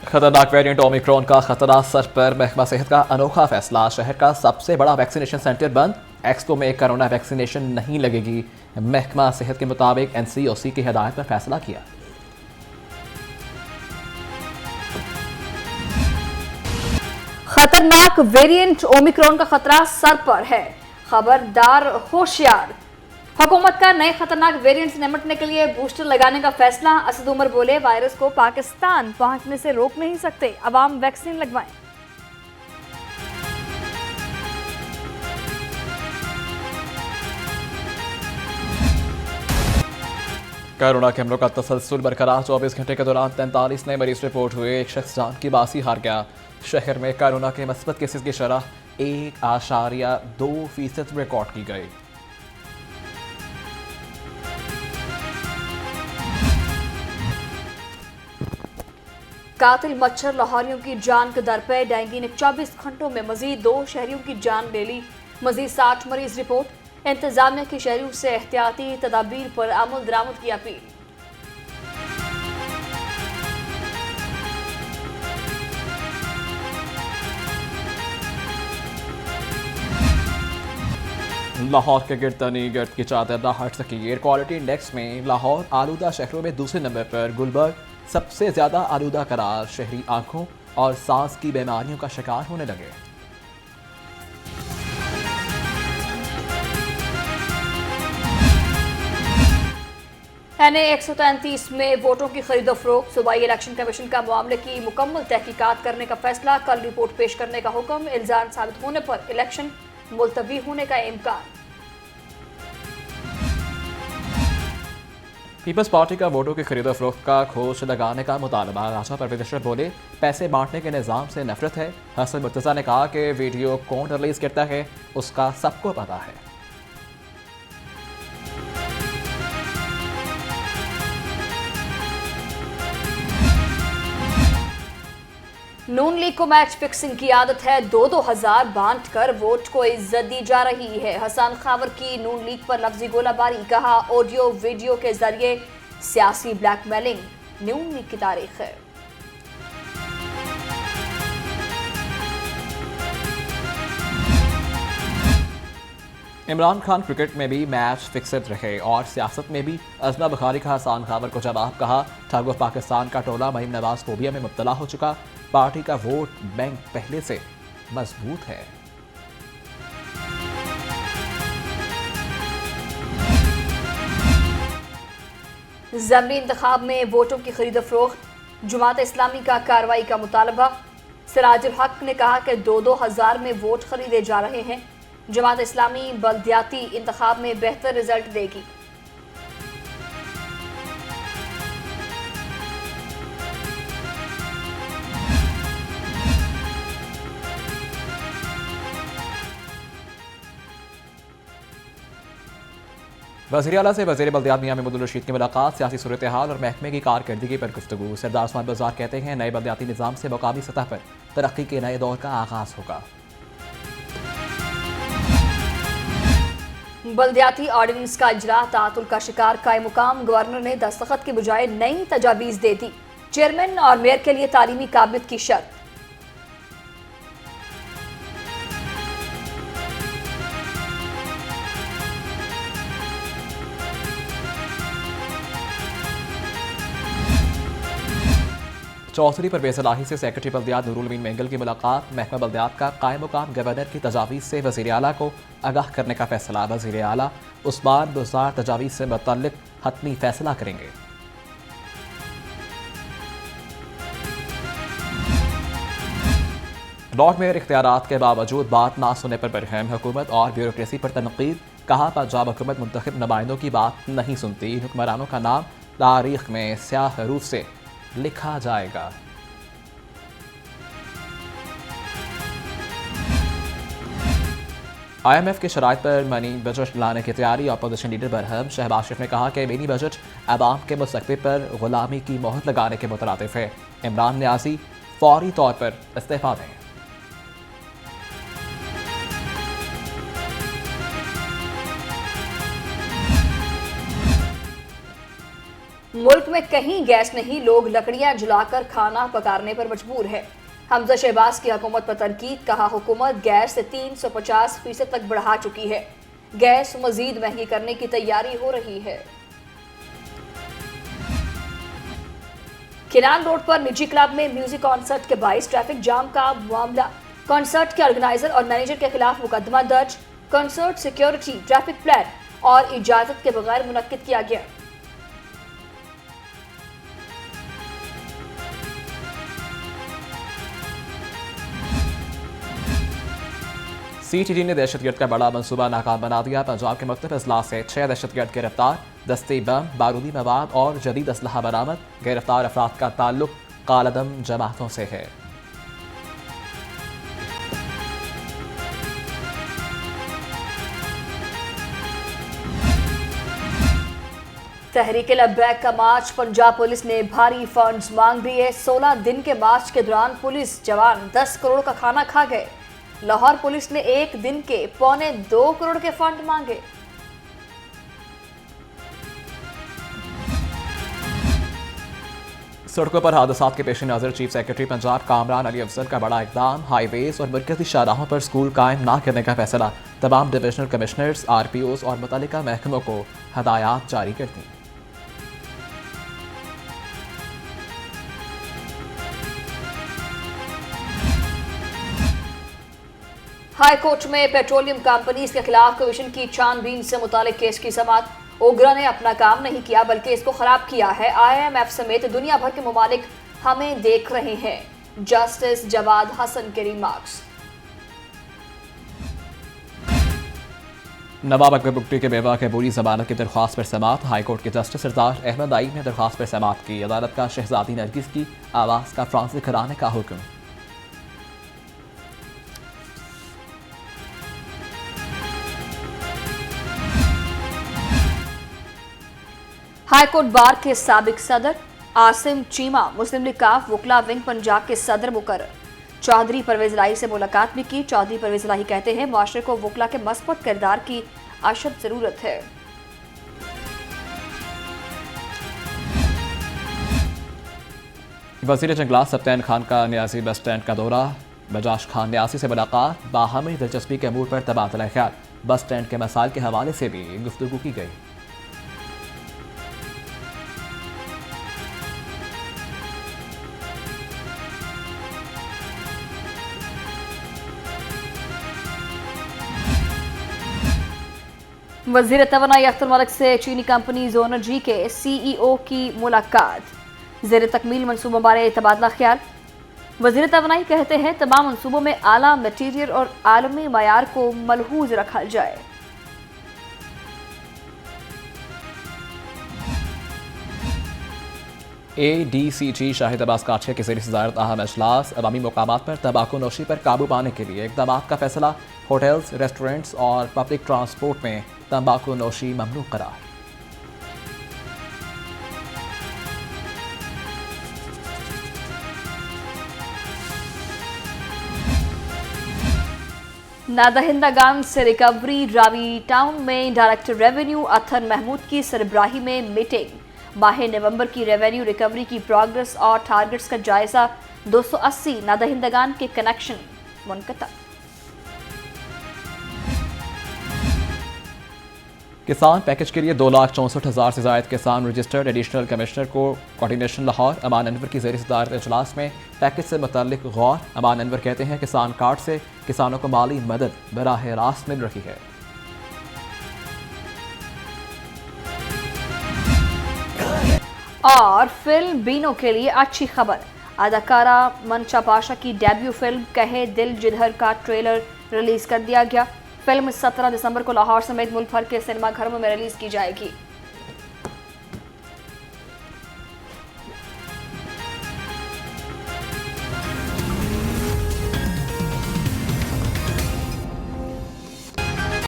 खतरनाक variant Omicron का खतरा सर पर, महकमा सेहत का अनोखा फैसला। शहर का सबसे बड़ा वैक्सीनेशन सेंटर बंद, एक्सपो में कोरोना वैक्सीनेशन नहीं लगेगी। महकमा सेहत के मुताबिक एनसीओसी की हिदायत पर फैसला किया। खतरनाक वेरिएंट ओमिक्रॉन का खतरा सर पर है, खबरदार होशियार। हुकूमत का नए खतरनाक वेरिएंट से निपटने के लिए बूस्टर लगाने का फैसला। असद उमर बोले, वायरस को पाकिस्तान पहुंचने से रोक नहीं सकते, अवाम वैक्सीन लगवाएं। कोरोना के हमलों का तसलसल बरकरार। 24 घंटे के दौरान 43 नए मरीज रिपोर्ट हुए। एक शख्स जान की बाजी हार गया। शहर में कोरोना के मस्बत केसेस की शरह 1.2% रिकॉर्ड की गई। कातिल मच्छर लाहौरियों की जान के दर पे। डेंगू ने 24 घंटों में मजीद 2 शहरियों की जान ले ली। मजीद 60 मरीज रिपोर्ट। इंतजामिया की शहरियों से एहतियाती तदाबीर पर अमल दरामद की अपील। लाहौर के गिरदनी गर्द की चादर न हट सकी। एयर क्वालिटी इंडेक्स में लाहौर आलूदा शहरों में दूसरे नंबर पर। गुलबर्ग सबसे ज्यादा आलूदा करार। शहरी आंखों और सांस की बीमारियों का शिकार होने लगे। NA 133 में वोटों की खरीदो फरोख्त। सूबाई इलेक्शन कमीशन का मामले की मुकम्मल तहकीकात करने का फैसला। कल रिपोर्ट पेश करने का हुक्म। इल्जाम साबित होने पर इलेक्शन मुलतवी होने का इम्कान। पीपल्स पार्टी का वोटों की खरीदो फरोख्त का खोज लगाने का मुतालबा। राजा परवेज अशरफ बोले, पैसे बांटने के निज़ाम से नफरत है। हसन मुर्तज़ा ने कहा कि वीडियो कौन रिलीज करता है उसका सबको पता है। नून लीग को मैच फिक्सिंग की आदत है। 2-2 हजार बांट कर वोट को इज्जत दी जा रही है। हसन खावर की नून लीग पर लफ्जी गोलाबारी। कहा, ऑडियो वीडियो के जरिए सियासी ब्लैकमेलिंग नून लीग की तारीख है। इमरान खान क्रिकेट में भी मैच फिक्सड रहे और सियासत में भी। अजना बुखारी का हसन खावर को जवाब। कहा, ठग पाकिस्तान का टोला महीम नवाज फोबिया में मुब्तला हो चुका। पार्टी का वोट बैंक पहले से मजबूत है। ज़मीनी इंतखाब में वोटों की खरीदो फरोख्त। जमात इस्लामी का कार्रवाई का मुतालबा। सिराजुल हक ने कहा कि 2-2 हजार में वोट खरीदे जा रहे हैं। जमात इस्लामी बल्दियाती इंतखाब में बेहतर रिजल्ट देगी। वज़ीर आला से वज़ीर बल्दियात मियां महमूद रशीद की मुलाकात। सियासी सूरत हाल और महकमे की कारकर्दगी पर गुफ्तगू। सरदार उस्मान बाजार कहते हैं, नए बल्दियाती निज़ाम से मुकामी सतह पर तरक्की के नए दौर का आगाज होगा। बल्दियाती ऑर्डिनेंस का इजरा तातुल का शिकार। कायम मुकाम गवर्नर ने दस्तखत की बजाय नई तजावीज दे दी। चेयरमैन और मेयर के लिए तालीमी काबिलियत की शर्त। चौधरी परवेज इलाही से सेक्रेटरी बल्दियात नूरुल अमीन मेंगल की मुलाकात। महकमा बल्दियात का कायम मुकाम गवर्नर की तजावीज़ से वज़ीर आला को आगाह करने का फैसला। वज़ीर आला उस्मान बुज़दार तजावीज़ से मुतल्लिक हतमी फैसला करेंगे। लॉर्ड मेयर इख्तियारात के बावजूद बात ना सुनने पर बरहम। हुकूमत और ब्यूरोक्रेसी पर तनकीद। कहा, पंजाब हुकूमत मुंतखब नुमाइंदों की बात नहीं सुनती। हुक्मरानों का नाम तारीख में स्याह हरूफ से लिखा जाएगा। IMF के शराइत पर मनी बजट लाने की तैयारी। Opposition leader Barham. शहबाज शरीफ ने कहा कि मिनी बजट अवाम के मुस्तकबिल पर गुलामी की मोहर लगाने के मुतरादिफ है। इमरान न्याजी फौरी तौर पर इस्तीफा दें। मुल्क में कहीं गैस नहीं, लोग लकड़ियां जलाकर खाना पकाने पर मजबूर है। हमजा शहबाज की हुकूमत पर तनकीद, कहा हुकूमत गैस से 350% तक बढ़ा चुकी है, गैस मजीद महंगी करने की तैयारी हो रही है। किरान रोड पर निजी क्लब में म्यूजिक कॉन्सर्ट के बाइस ट्रैफिक जाम का मामला, कॉन्सर्ट के ऑर्गेनाइजर और मैनेजर के खिलाफ मुकदमा दर्ज। कॉन्सर्ट सिक्योरिटी, ट्रैफिक प्लान और इजाजत के बगैर मुनक्किद किया गया। CTD ने दहशतगर्द का बड़ा मंसूबा नाकाम बना दिया। पंजाब के मुख्तलिफ अजला से 6 दहशतगर्द गिरफ्तार, दस्ते बम, बारूदी मवाद और जदीद असलहा बरामद। गिरफ्तार अफराद का ताल्लुक कालदम जमातों से है। तहरीक लब्बैक का मार्च, पंजाब पुलिस ने भारी फंड्स मांग दिए। 16 दिन के मार्च के दौरान पुलिस जवान 10 करोड़ का खाना खा गए। लाहौर पुलिस ने एक दिन के 1.25 करोड़ के फंड मांगे। सड़कों पर हादसात के पेश नज़र चीफ सेक्रेटरी पंजाब कामरान अली अफजल का बड़ा इकदाम, हाईवेज और मरकजी शाहराहों पर स्कूल कायम न करने का फैसला। तमाम डिविजनल कमिश्नर्स, RPOs और मुतल्लिका महकमों को हदायत जारी कर दी। हाई कोर्ट में पेट्रोलियम कंपनीज के खिलाफ कमीशन की छानबीन से मुतालिक केस की समाअत। ओगरा ने अपना काम नहीं किया बल्कि इसको खराब किया है। IMF समेत दुनिया भर के ममालिक हमें देख रहे हैं। जस्टिस जवाद हसन के रिमार्क्स। नवाब अकबर बुगटी के बेवा के बुरी जमानत की दरख्वास्त पर समाअत। हाईकोर्ट के जस्टिस सरदार अहमद आईब ने दरख्वास्त पर समाअत की। अदालत का शहजादी नरगिस की आवाज़ का फ्रांस कराने का हुक्म। हाईकोर्ट बार के साबिक सदर आसिम चीमा मुस्लिम लीग काफ वकला विंग पंजाब के सदर मुकर्रर। चौधरी परवेज इलाही से मुलाकात भी की। चौधरी परवेज इलाही कहते हैं मुआशरे को वकला के मस्बत किरदार की अशद जरूरत है। वज़ीर जंगलात सप्तान खान का न्यासी बस स्टैंड का दौरा। बजाज खान न्यासी से मुलाकात, बाहमी दिलचस्पी के अमूर पर तबादला ख्याल। बस स्टैंड के मसाइल के हवाले से भी गुफ्तगू की गई। वज़ीर तवानाई अख्तर मलिक से चीनी कंपनी जोनर्जी के CEO की मुलाकात। ज़ेर तकमील मनसूबों बारे तबादला ख्याल। वज़ीर तवानाई कहते हैं तमाम मनसूबों में आला मटीरियल और आलमी मयार को मलहूज रखा जाए। ADCG शाहिद अब्बास काछे की ज़ेर सदारत अहम अजलास। अवामी मकामात पर तंबाकू नोशी पर काबू पाने के लिए इक़दामात का फैसला। होटल्स, रेस्टोरेंट्स और पब्लिक ट्रांसपोर्ट में तंबाकू नोशी ममनू करार। नादहिंदगान से रिकवरी। रावी टाउन में डायरेक्टर रेवेन्यू अथर महमूद की सरबराही में मीटिंग। माह नवंबर की रेवेन्यू रिकवरी की प्रोग्रेस और टारगेट्स का जायजा। 280 नादहिंदगान के कनेक्शन मुनक़ता। किसान पैकेज के लिए 2,64,000 से ज़ायद किसान रजिस्टर्ड। एडिशनल कमिश्नर को कोऑर्डिनेशन लाहौर। अमान अनवर की ज़ेर सदारत इजलास में पैकेज से मुतल्लिक गौर। अमान अनवर कहते हैं किसान कार्ड से किसानों को माली मदद बराह रास्त मिल रही है। और फिल्म बीनो के लिए अच्छी खबर। अदाकारा मंशा पाशा की डेब्यू फिल्म कहे दिल जिधर का ट्रेलर रिलीज कर दिया गया। फिल्म 17 दिसंबर को लाहौर समेत मुल्क भर के सिनेमा घरों में रिलीज की जाएगी।